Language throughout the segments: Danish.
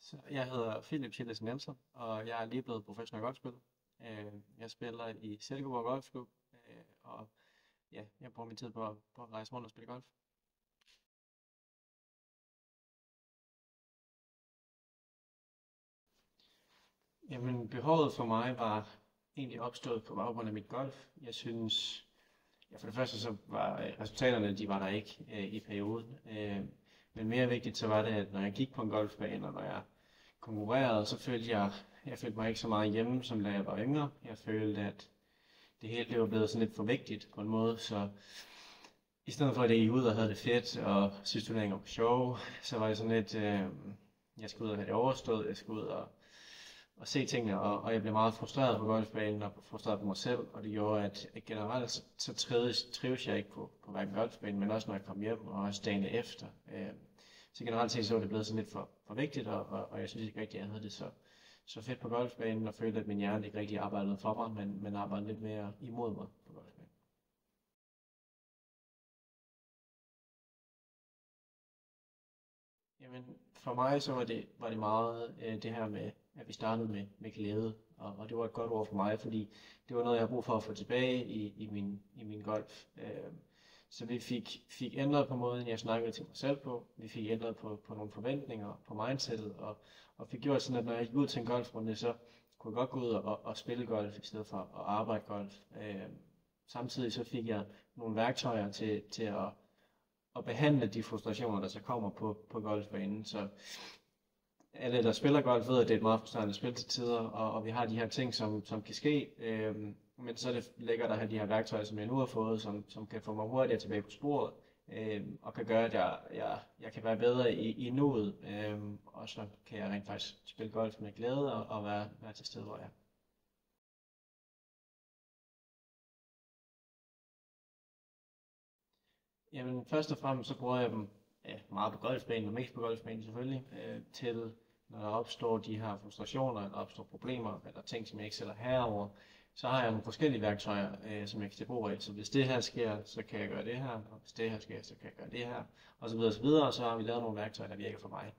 Så jeg hedder Philip Schillesen Nielsen, og jeg er lige blevet professionel golfspiller. Jeg spiller i Silkeborg Golfklub, og ja, jeg bruger min tid på at rejse rundt og spille golf. Jamen, behovet for mig var egentlig opstået på baggrund af mit golf. Jeg synes, ja, for det første så var resultaterne, de var der ikke i perioden. Men mere vigtigt så var det, at når jeg gik på en golfbane, og når jeg konkurrerede, så jeg følte mig ikke så meget hjemme, som da jeg var yngre. Jeg følte, at det hele det var blevet sådan lidt for vigtigt på en måde, så i stedet for at jeg gik ud og havde det fedt, og synes turneringer var sjove, så var det sådan lidt, jeg skulle ud og have det overstået, jeg skulle ud og se tingene, og jeg blev meget frustreret på golfbanen og frustreret på mig selv, og det gjorde, at generelt så trives jeg ikke på hverken golfbanen, men også når jeg kom hjem, og også dagen efter. Så generelt set så var det blevet sådan lidt for vigtigt, og jeg synes ikke rigtig, at jeg havde det så fedt på golfbanen, og følte, at min hjerne ikke rigtig arbejdede for mig, men arbejdede lidt mere imod mig på golfbanen. Jamen, for mig så var det meget det her med, at vi startede med glæde, og det var et godt ord for mig, fordi det var noget, jeg havde brug for at få tilbage i min golf. Så vi fik ændret på måden, jeg snakkede til mig selv på. Vi fik ændret på nogle forventninger, på mindsetet, og fik gjort sådan, at når jeg gik ud til en golfrunde, så kunne jeg godt gå ud og spille golf, i stedet for at arbejde golf. Samtidig så fik jeg nogle værktøjer til at behandle de frustrationer, der så kommer på golfbanen. Så alle, der spiller golf, ved, at det er et meget frustrerende spil til tider, og vi har de her ting, som kan ske. Men så er det lækkert at have de her værktøjer, som jeg nu har fået, som kan få mig hurtigere tilbage på sporet, og kan gøre, at jeg kan være bedre i nuet, og så kan jeg rent faktisk spille golf med glæde og være til stede, hvor jeg er. Jamen, først og fremmest så bruger jeg dem, ja, meget på golfbanen, og mest på golfbanen selvfølgelig, til når der opstår de her frustrationer, eller opstår problemer, eller ting, som jeg ikke selv er herover, så har jeg nogle forskellige værktøjer, som jeg kan tage brug af. Så hvis det her sker, så kan jeg gøre det her, og hvis det her sker, så kan jeg gøre det her, og så videre og så videre, og så har vi lavet nogle værktøjer, der virker for mig.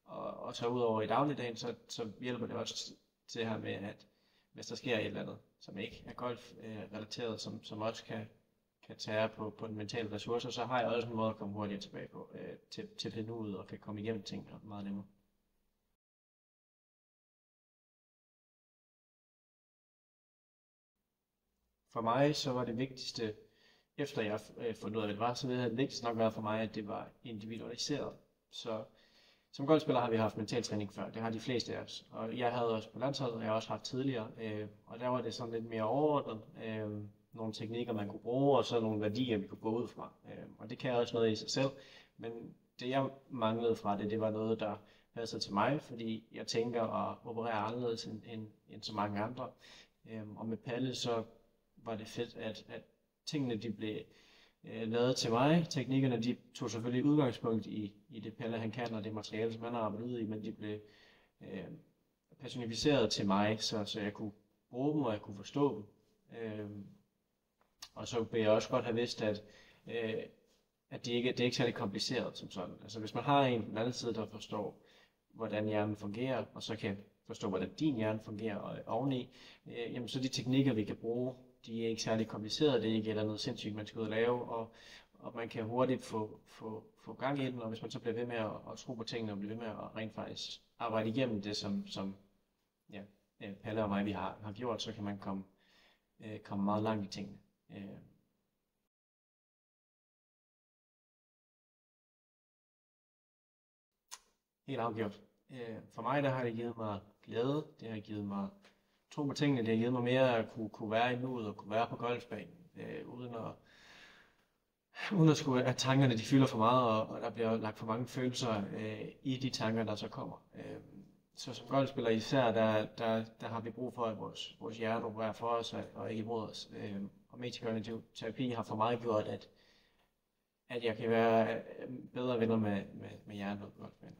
Og så udover i dagligdagen, så hjælper det også til det her med, at hvis der sker et eller andet, som ikke er golf-relateret, som også kan tære på den mentale ressourcer, så har jeg også en måde at komme hurtigere tilbage på, til det nuet, og kan komme igennem tingene meget nemmere. For mig så var det vigtigste, efter jeg fundet ud af, hvad det var, så havde det vigtigste nok været for mig, at det var individualiseret. Så som golfspiller har vi haft mentaltræning før, det har de fleste af os. Og jeg havde også på landsholdet, og jeg har også haft tidligere, og der var det sådan lidt mere overordnet. Nogle teknikker, man kunne bruge, og så nogle værdier, vi kunne gå ud fra. Og det kan også noget i sig selv, men det jeg manglede fra det var noget, der passede til mig, fordi jeg tænker og opererer anderledes end så mange andre. Og med Palle så var det fedt, at tingene de blev lavet til mig. Teknikkerne de tog selvfølgelig udgangspunkt i det Palle han kan, og det materiale, som han har arbejdet ud i, men de blev øh, personificeret til mig, så jeg kunne bruge dem, og jeg kunne forstå dem. Og så vil jeg også godt have vidst, øh, at det er ikke særlig kompliceret som sådan. Altså hvis man har en på den anden side, der forstår, hvordan hjernen fungerer, og så kan forstå, hvordan din hjerne fungerer oveni, jamen så de teknikker, vi kan bruge, de er ikke særlig komplicerede, det er ikke et eller andet sindssygt, man skal ud og lave, og man kan hurtigt få gang i den, og hvis man så bliver ved med at tro på tingene, og bliver ved med at rent faktisk arbejde igennem det, som ja, Palle og mig, vi har gjort, så kan man komme meget langt i tingene. Helt afgjort. For mig der har det givet mig glæde, det har givet mig tro på tingene, det har givet mig mere at kunne være i nuet og kunne være på golfbanen, uden at skulle, at tankerne de fylder for meget, og der bliver lagt for mange følelser i de tanker, der så kommer. Så som golfspiller især, der har vi brug for, at vores hjerne opererer for os og ikke imod os. Og metakognitiv terapi har for mig gjort, at jeg kan være bedre venner med hjernen på golfbanen.